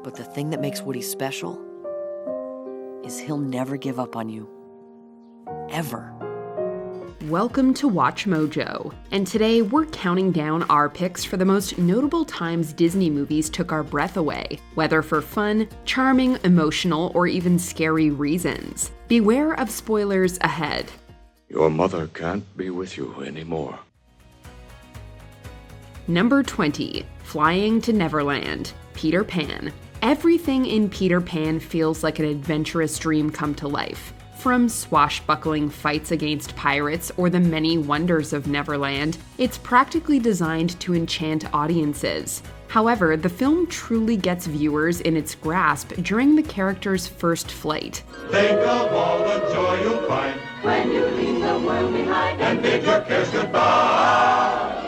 But the thing that makes Woody special is he'll never give up on you. Ever. Welcome to Watch Mojo, and today we're counting down our picks for the most notable times Disney movies took our breath away, whether for fun, charming, emotional, or even scary reasons. Beware of spoilers ahead. Your mother can't be with you anymore. Number 20, Flying to Neverland, Peter Pan. Everything in Peter Pan feels like an adventurous dream come to life. From swashbuckling fights against pirates or the many wonders of Neverland, it's practically designed to enchant audiences. However, the film truly gets viewers in its grasp during the character's first flight. Think of all the joy you'll find when you leave the world behind and bid your cares goodbye.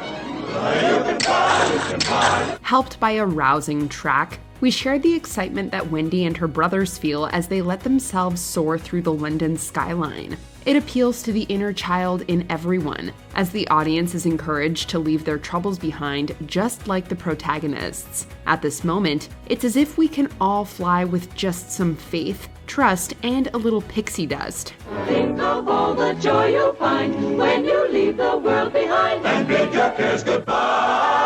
You can fly, you can fly. Helped by a rousing track, we share the excitement that Wendy and her brothers feel as they let themselves soar through the London skyline. It appeals to the inner child in everyone, as the audience is encouraged to leave their troubles behind just like the protagonists. At this moment, it's as if we can all fly with just some faith, trust, and a little pixie dust. Think of all the joy you'll find when you leave the world behind and bid your cares goodbye.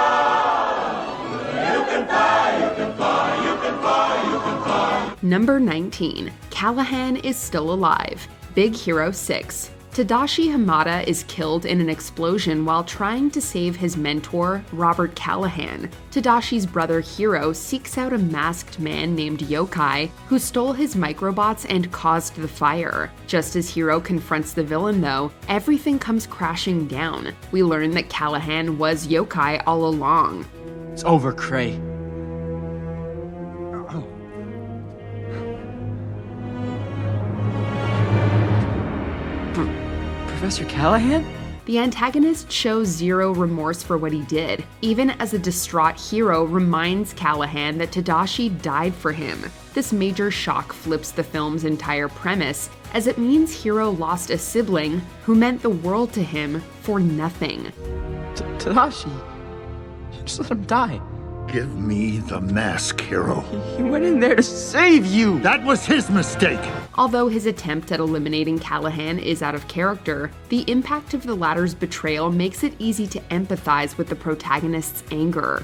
You can fly, you can fly, you can fly, you can fly. Number 19, Callahan is still alive. Big Hero 6. Tadashi Hamada is killed in an explosion while trying to save his mentor, Robert Callahan. Tadashi's brother Hiro seeks out a masked man named Yokai, who stole his microbots and caused the fire. Just as Hiro confronts the villain, though, everything comes crashing down. We learn that Callahan was Yokai all along. It's over, Cray. Professor Callahan? The antagonist shows zero remorse for what he did, even as a distraught Hiro reminds Callahan that Tadashi died for him. This major shock flips the film's entire premise, as it means Hiro lost a sibling who meant the world to him for nothing. Tadashi, just let him die. Give me the mask, Hiro. He went in there to save you! That was his mistake! Although his attempt at eliminating Callahan is out of character, the impact of the latter's betrayal makes it easy to empathize with the protagonist's anger.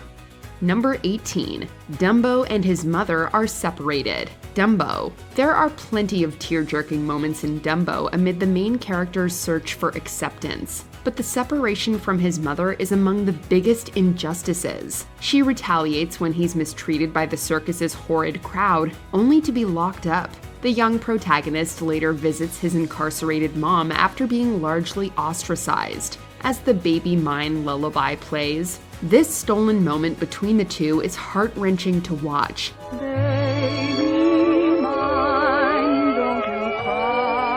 Number 18, Dumbo and his mother are separated. Dumbo. There are plenty of tear-jerking moments in Dumbo amid the main character's search for acceptance. But the separation from his mother is among the biggest injustices. She retaliates when he's mistreated by the circus's horrid crowd, only to be locked up. The young protagonist later visits his incarcerated mom after being largely ostracized. As the Baby Mine lullaby plays, this stolen moment between the two is heart-wrenching to watch. Baby mine, don't you cry.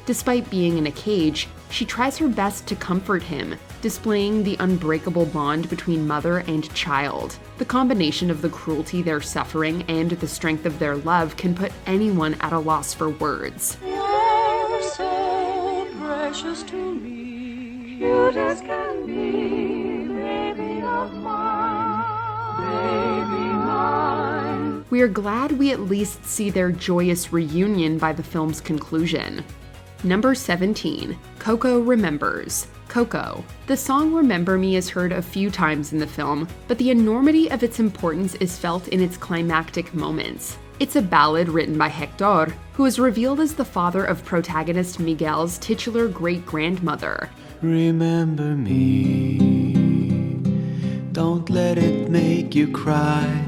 Despite being in a cage, she tries her best to comfort him, displaying the unbreakable bond between mother and child. The combination of the cruelty they're suffering and the strength of their love can put anyone at a loss for words. You're so precious to me. Cute as can be, baby of mine, baby mine. We are glad we at least see their joyous reunion by the film's conclusion. Number 17, Coco Remembers. Coco. The song Remember Me is heard a few times in the film, but the enormity of its importance is felt in its climactic moments. It's a ballad written by Hector, who is revealed as the father of protagonist Miguel's titular great-grandmother. Remember me, don't let it make you cry,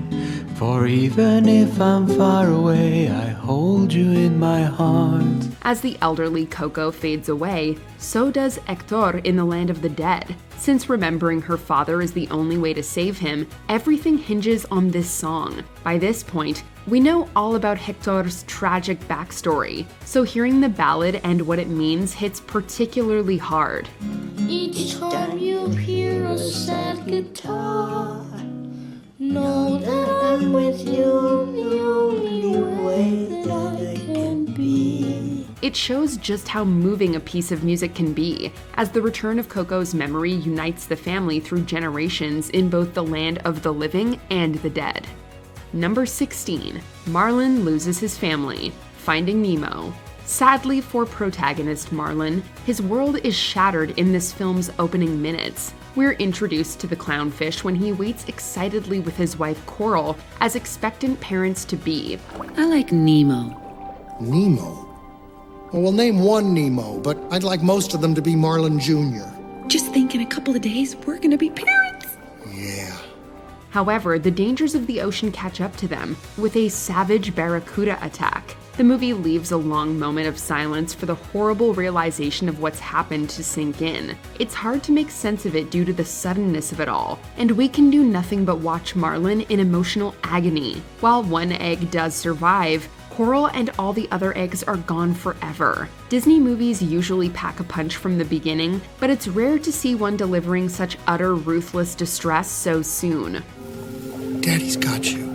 for even if I'm far away, I hold you in my heart. As the elderly Coco fades away, so does Hector in the land of the dead. Since remembering her father is the only way to save him, everything hinges on this song. By this point, we know all about Hector's tragic backstory, so hearing the ballad and what it means hits particularly hard. Each time you hear a sad guitar, know that I'm with you the only way that I can be. It It shows just how moving a piece of music can be, as the return of Coco's memory unites the family through generations in both the land of the living and the dead. Number 16. Marlin loses his family, Finding Nemo. Sadly for protagonist Marlin, his world is shattered in this film's opening minutes. We're introduced to the clownfish when he waits excitedly with his wife Coral as expectant parents-to-be. I like Nemo. Nemo? Well, we'll name one Nemo, but I'd like most of them to be Marlin Jr. Just think in a couple of days, we're gonna be parents. Yeah. However, the dangers of the ocean catch up to them with a savage barracuda attack. The movie leaves a long moment of silence for the horrible realization of what's happened to sink in. It's hard to make sense of it due to the suddenness of it all, and we can do nothing but watch Marlin in emotional agony. While one egg does survive, Coral and all the other eggs are gone forever. Disney movies usually pack a punch from the beginning, but it's rare to see one delivering such utter ruthless distress so soon. Daddy's got you.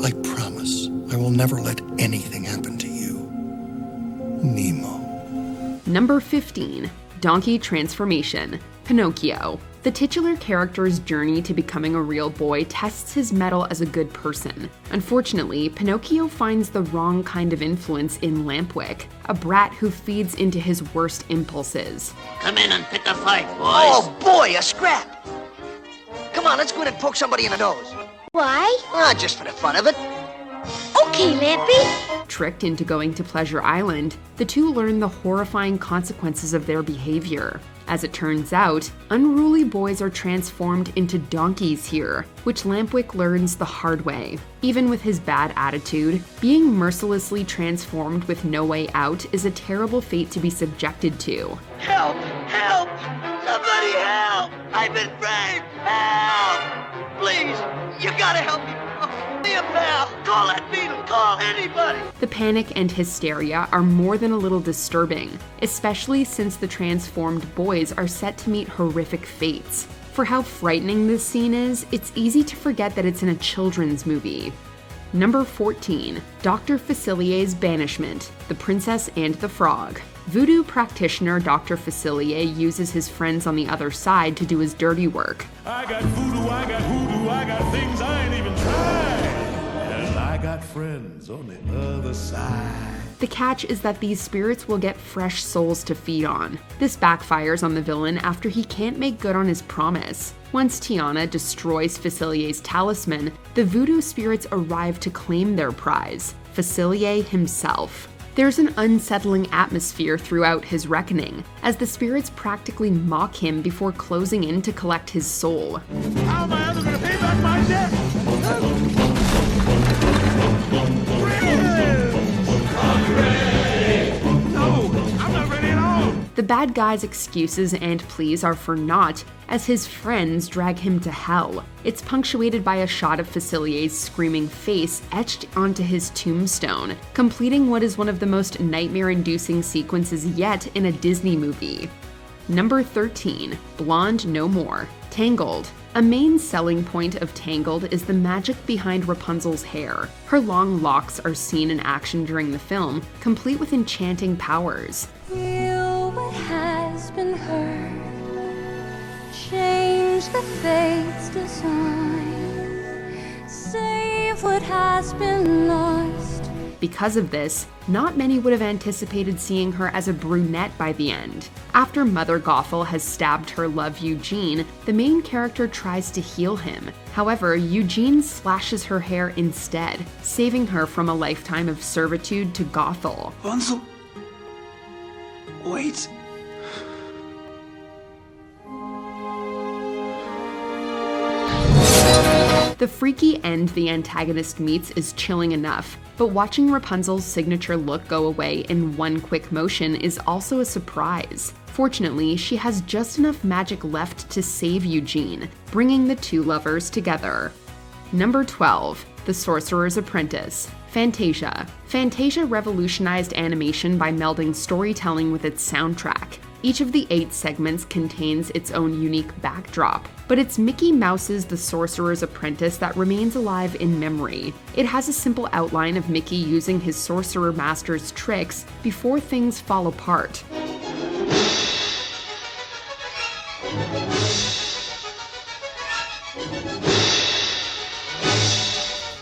I promise I will never let anything happen to you. Nemo. Number 15. Donkey Transformation, Pinocchio. The titular character's journey to becoming a real boy tests his mettle as a good person. Unfortunately, Pinocchio finds the wrong kind of influence in Lampwick, a brat who feeds into his worst impulses. Come in and pick a fight, boys. Oh boy, a scrap! Come on, let's go in and poke somebody in the nose. Why? Just for the fun of it. Okay, Lampy. Tricked into going to Pleasure Island, the two learn the horrifying consequences of their behavior. As it turns out, unruly boys are transformed into donkeys here, which Lampwick learns the hard way. Even with his bad attitude, being mercilessly transformed with no way out is a terrible fate to be subjected to. Help! Help! Somebody help! I've been framed! Help! Please, you gotta help me! Be a pal! Call that beetle! Call anybody! The panic and hysteria are more than a little disturbing, especially since the transformed boys are set to meet horrific fates. For how frightening this scene is, it's easy to forget that it's in a children's movie. Number 14. Dr. Faciliers' Banishment, The Princess and the Frog. Voodoo practitioner Dr. Facilier uses his friends on the other side to do his dirty work. I got voodoo, I got hoodoo, I got things I ain't even tried. And I got friends on the other side. The catch is that these spirits will get fresh souls to feed on. This backfires on the villain after he can't make good on his promise. Once Tiana destroys Facilier's talisman, the voodoo spirits arrive to claim their prize, Facilier himself. There's an unsettling atmosphere throughout his reckoning, as the spirits practically mock him before closing in to collect his soul. How am I ever gonna pay back my debt? The bad guy's excuses and pleas are for naught, as his friends drag him to hell. It's punctuated by a shot of Facilier's screaming face etched onto his tombstone, completing what is one of the most nightmare-inducing sequences yet in a Disney movie. Number 13. Blonde No More, Tangled. A main selling point of Tangled is the magic behind Rapunzel's hair. Her long locks are seen in action during the film, complete with enchanting powers. What has been heard, change the fate's design, save what has been lost. Because of this, not many would have anticipated seeing her as a brunette by the end. After Mother Gothel has stabbed her love Eugene, the main character tries to heal him. However, Eugene slashes her hair instead, saving her from a lifetime of servitude to Gothel. Rapunzel? Wait. The freaky end the antagonist meets is chilling enough, but watching Rapunzel's signature look go away in one quick motion is also a surprise. Fortunately, she has just enough magic left to save Eugene, bringing the two lovers together. Number 12. The Sorcerers Apprentice, Fantasia. Fantasia revolutionized animation by melding storytelling with its soundtrack. Each of the 8 segments contains its own unique backdrop, but it's Mickey Mouse's The Sorcerer's Apprentice that remains alive in memory. It has a simple outline of Mickey using his sorcerer master's tricks before things fall apart.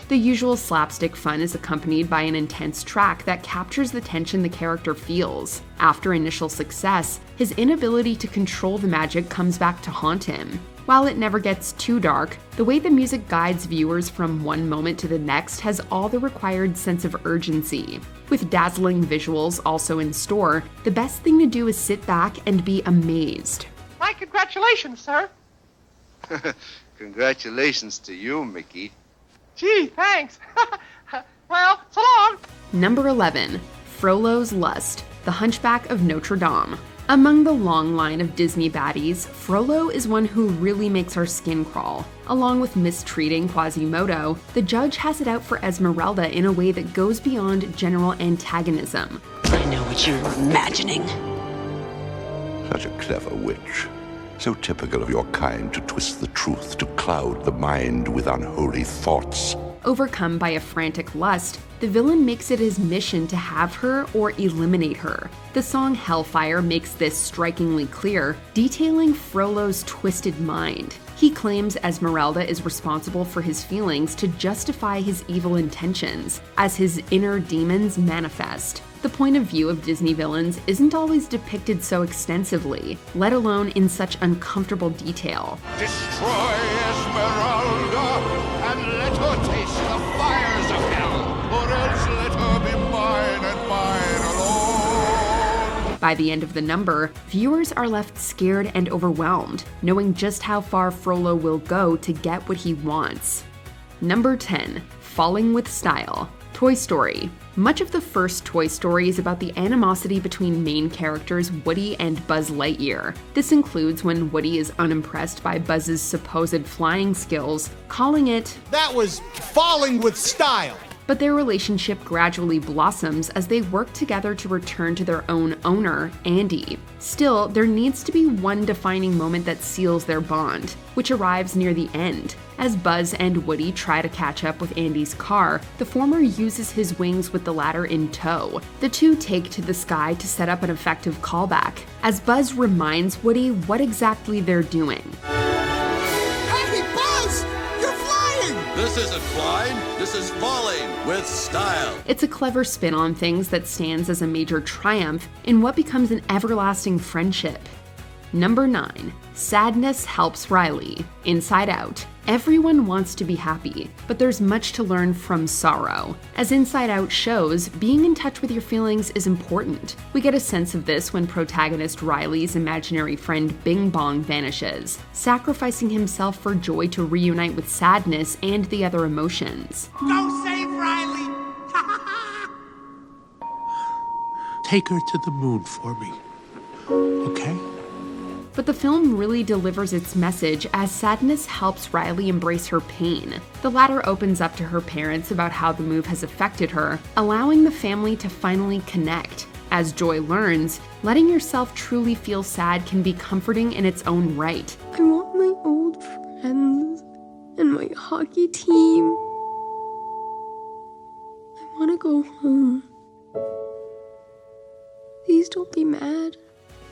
The usual slapstick fun is accompanied by an intense track that captures the tension the character feels. After initial success, his inability to control the magic comes back to haunt him. While it never gets too dark, the way the music guides viewers from one moment to the next has all the required sense of urgency. With dazzling visuals also in store, the best thing to do is sit back and be amazed. My congratulations, sir. Congratulations to you, Mickey. Gee, thanks. Well, so long. Number 11. Frollos Lust, The Hunchback of Notre Dame. Among the long line of Disney baddies, Frollo is one who really makes our skin crawl. Along with mistreating Quasimodo, the judge has it out for Esmeralda in a way that goes beyond general antagonism. I know what you're imagining. Such a clever witch. So typical of your kind to twist the truth, to cloud the mind with unholy thoughts. Overcome by a frantic lust, the villain makes it his mission to have her or eliminate her. The song Hellfire makes this strikingly clear, detailing Frollo's twisted mind. He claims Esmeralda is responsible for his feelings to justify his evil intentions, as his inner demons manifest. The point of view of Disney villains isn't always depicted so extensively, let alone in such uncomfortable detail. Destroy Esmeralda and let her taste the fires of hell, or else let her be mine and mine alone. By the end of the number, viewers are left scared and overwhelmed, knowing just how far Frollo will go to get what he wants. Number 10. Falling with Style, Toy Story. Much of the first Toy Story is about the animosity between main characters Woody and Buzz Lightyear. This includes when Woody is unimpressed by Buzz's supposed flying skills, calling it, "That was falling with style." But their relationship gradually blossoms as they work together to return to their own owner, Andy. Still, there needs to be one defining moment that seals their bond, which arrives near the end. As Buzz and Woody try to catch up with Andy's car, the former uses his wings with the latter in tow. The two take to the sky to set up an effective callback, as Buzz reminds Woody what exactly they're doing. Hey, Buzz! You're flying! This isn't flying, this is falling with style. It's a clever spin on things that stands as a major triumph in what becomes an everlasting friendship. Number 9. Sadness Helps Riley, Inside Out. Everyone wants to be happy, but there's much to learn from sorrow. As Inside Out shows, being in touch with your feelings is important. We get a sense of this when protagonist Riley's imaginary friend Bing Bong vanishes, sacrificing himself for joy to reunite with sadness and the other emotions. Go save Riley! Take her to the moon for me, okay? But the film really delivers its message as sadness helps Riley embrace her pain. The latter opens up to her parents about how the move has affected her, allowing the family to finally connect. As Joy learns, letting yourself truly feel sad can be comforting in its own right. I want my old friends and my hockey team. I want to go home. Please don't be mad.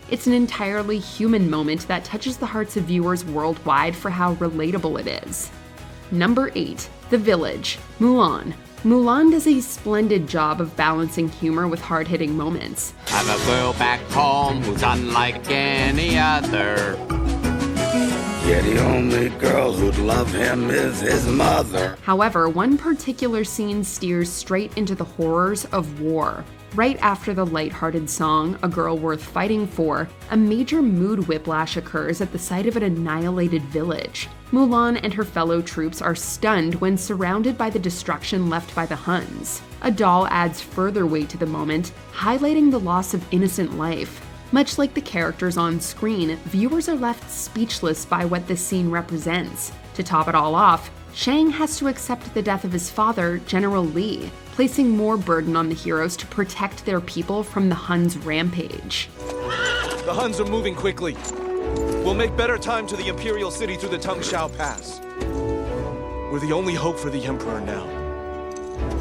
It's an entirely human moment that touches the hearts of viewers worldwide for how relatable it is. Number 8. The Village, Mulan. Mulan does a splendid job of balancing humor with hard-hitting moments. I've a girl back home who's unlike any other. Yeah, the only girl who'd love him is his mother. However, one particular scene steers straight into the horrors of war. Right after the lighthearted song, A Girl Worth Fighting For, a major mood whiplash occurs at the sight of an annihilated village. Mulan and her fellow troops are stunned when surrounded by the destruction left by the Huns. A doll adds further weight to the moment, highlighting the loss of innocent life. Much like the characters on screen, viewers are left speechless by what this scene represents. To top it all off, Shang has to accept the death of his father, General Li, placing more burden on the heroes to protect their people from the Huns' rampage. The Huns are moving quickly. We'll make better time to the Imperial City through the Tungshao Pass. We're the only hope for the Emperor now.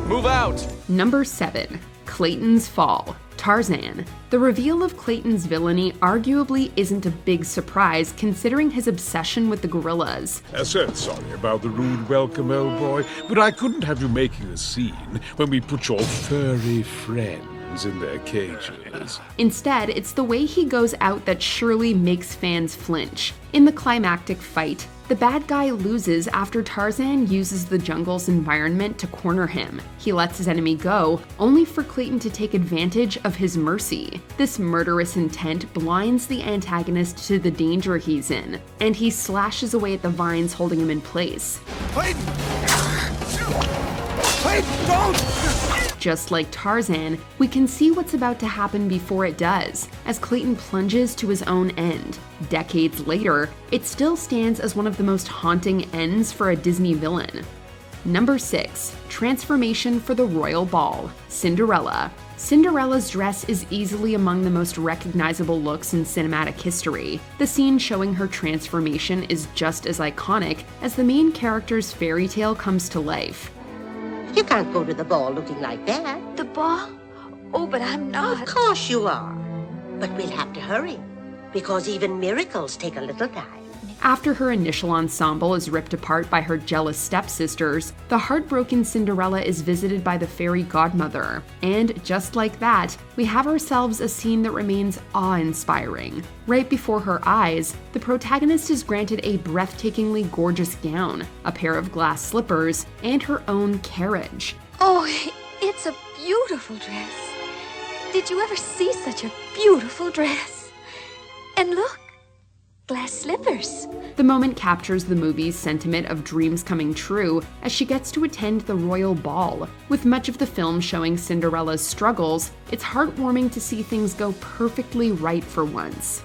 Move out! Number 7. Clayton's Fall. Tarzan. The reveal of Clayton's villainy arguably isn't a big surprise considering his obsession with the gorillas. I said sorry about the rude welcome, old boy, but I couldn't have you making a scene when we put your furry friends in their cages. Instead, it's the way he goes out that surely makes fans flinch. In the climactic fight, the bad guy loses after Tarzan uses the jungle's environment to corner him. He lets his enemy go, only for Clayton to take advantage of his mercy. This murderous intent blinds the antagonist to the danger he's in, and he slashes away at the vines holding him in place. Clayton! Clayton, don't! Just like Tarzan, we can see what's about to happen before it does, as Clayton plunges to his own end. Decades later, it still stands as one of the most haunting ends for a Disney villain. Number 6. Transformation for the Royal Ball. Cinderella. Cinderella's dress is easily among the most recognizable looks in cinematic history. The scene showing her transformation is just as iconic as the main character's fairy tale comes to life. You can't go to the ball looking like that. The ball? Oh, but I'm not. Of course you are. But we'll have to hurry, because even miracles take a little time. After her initial ensemble is ripped apart by her jealous stepsisters, the heartbroken Cinderella is visited by the fairy godmother. And just like that, we have ourselves a scene that remains awe-inspiring. Right before her eyes, the protagonist is granted a breathtakingly gorgeous gown, a pair of glass slippers, and her own carriage. Oh, it's a beautiful dress. Did you ever see such a beautiful dress? And look, glass slippers. The moment captures the movie's sentiment of dreams coming true as she gets to attend the royal ball. With much of the film showing Cinderella's struggles, it's heartwarming to see things go perfectly right for once.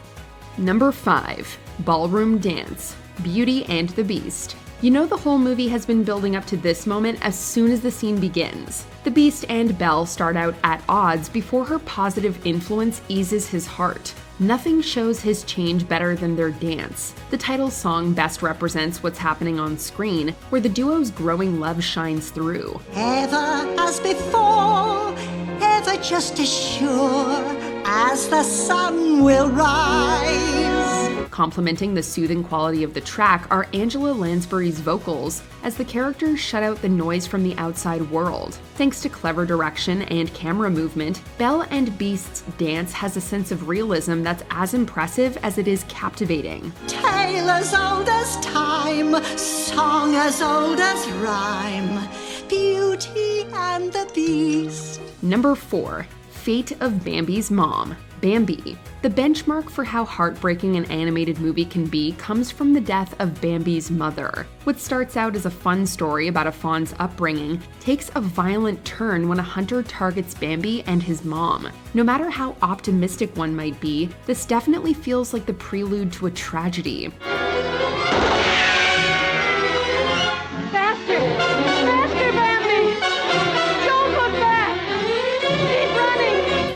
Number 5. Ballroom Dance. Beauty and the Beast. You know the whole movie has been building up to this moment as soon as the scene begins. The Beast and Belle start out at odds before her positive influence eases his heart. Nothing shows his change better than their dance. The title song best represents what's happening on screen, where the duo's growing love shines through. Ever as before, ever just as sure as the sun will rise. Complementing the soothing quality of the track are Angela Lansbury's vocals, as the characters shut out the noise from the outside world. Thanks to clever direction and camera movement, Belle and Beast's dance has a sense of realism that's as impressive as it is captivating. Tale as old as time, song as old as rhyme, Beauty and the Beast. Number 4. Fate of Bambi's Mom. Bambi. The benchmark for how heartbreaking an animated movie can be comes from the death of Bambi's mother. What starts out as a fun story about a fawn's upbringing takes a violent turn when a hunter targets Bambi and his mom. No matter how optimistic one might be, this definitely feels like the prelude to a tragedy.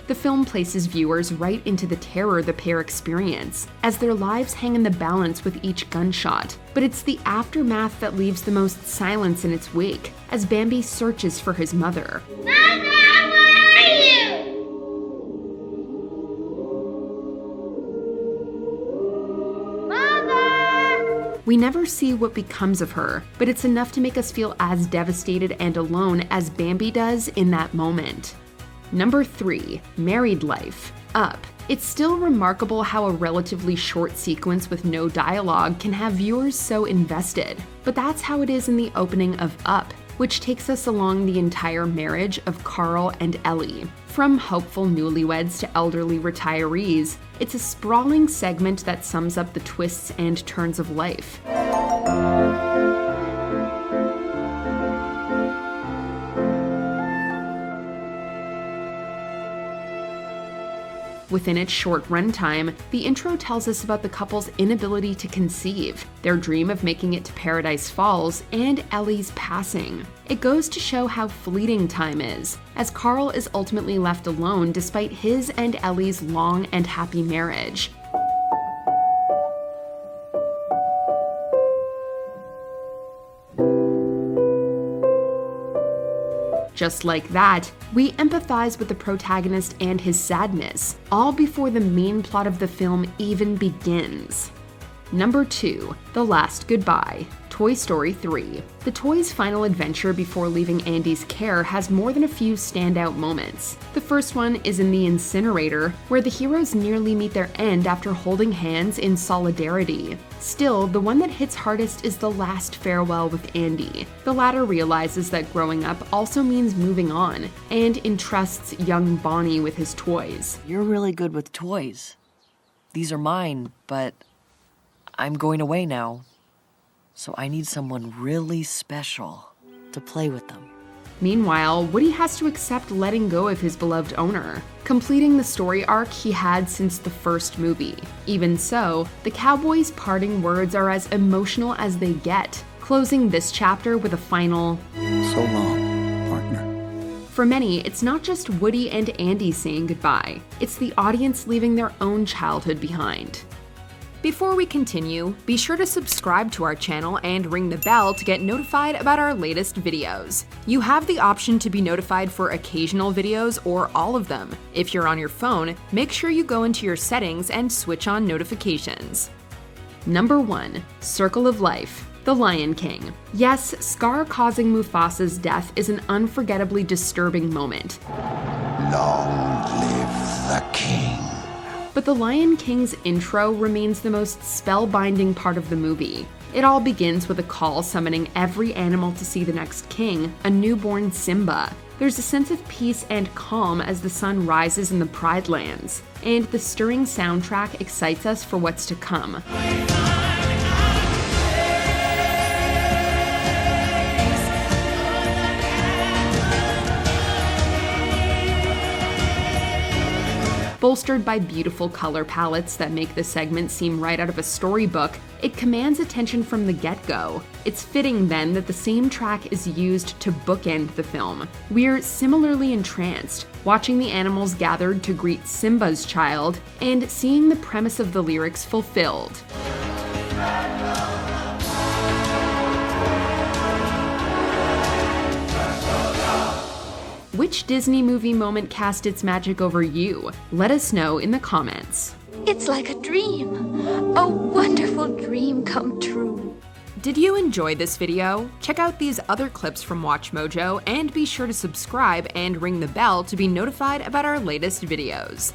The film places viewers right into the terror the pair experience, as their lives hang in the balance with each gunshot. But it's the aftermath that leaves the most silence in its wake, as Bambi searches for his mother. Mother, where are you? Mother! We never see what becomes of her, but it's enough to make us feel as devastated and alone as Bambi does in that moment. Number 3. Married Life. Up. It's still remarkable how a relatively short sequence with no dialogue can have viewers so invested. But that's how it is in the opening of Up, which takes us along the entire marriage of Carl and Ellie. From hopeful newlyweds to elderly retirees, it's a sprawling segment that sums up the twists and turns of life. Within its short runtime, the intro tells us about the couple's inability to conceive, their dream of making it to Paradise Falls, and Ellie's passing. It goes to show how fleeting time is, as Carl is ultimately left alone despite his and Ellie's long and happy marriage. Just like that, we empathize with the protagonist and his sadness, all before the main plot of the film even begins. Number 2, The Last Goodbye, Toy Story 3. The toy's final adventure before leaving Andy's care has more than a few standout moments. The first one is in the incinerator, where the heroes nearly meet their end after holding hands in solidarity. Still, the one that hits hardest is the last farewell with Andy. The latter realizes that growing up also means moving on, and entrusts young Bonnie with his toys. You're really good with toys. These are mine, but I'm going away now, so I need someone really special to play with them. Meanwhile, Woody has to accept letting go of his beloved owner, completing the story arc he had since the first movie. Even so, the cowboys' parting words are as emotional as they get, closing this chapter with a final, "So long, partner." For many, it's not just Woody and Andy saying goodbye, it's the audience leaving their own childhood behind. Before we continue, be sure to subscribe to our channel and ring the bell to get notified about our latest videos. You have the option to be notified for occasional videos or all of them. If you're on your phone, make sure you go into your settings and switch on notifications. Number 1, Circle of Life, The Lion King. Yes, Scar causing Mufasa's death is an unforgettably disturbing moment. Long live the king. But The Lion King's intro remains the most spellbinding part of the movie. It all begins with a call summoning every animal to see the next king, a newborn Simba. There's a sense of peace and calm as the sun rises in the Pride Lands, and the stirring soundtrack excites us for what's to come. Bolstered by beautiful color palettes that make the segment seem right out of a storybook, it commands attention from the get-go. It's fitting then that the same track is used to bookend the film. We're similarly entranced, watching the animals gathered to greet Simba's child, and seeing the premise of the lyrics fulfilled. Which Disney movie moment cast its magic over you? Let us know in the comments. It's like a dream. A wonderful dream come true. Did you enjoy this video? Check out these other clips from WatchMojo and be sure to subscribe and ring the bell to be notified about our latest videos.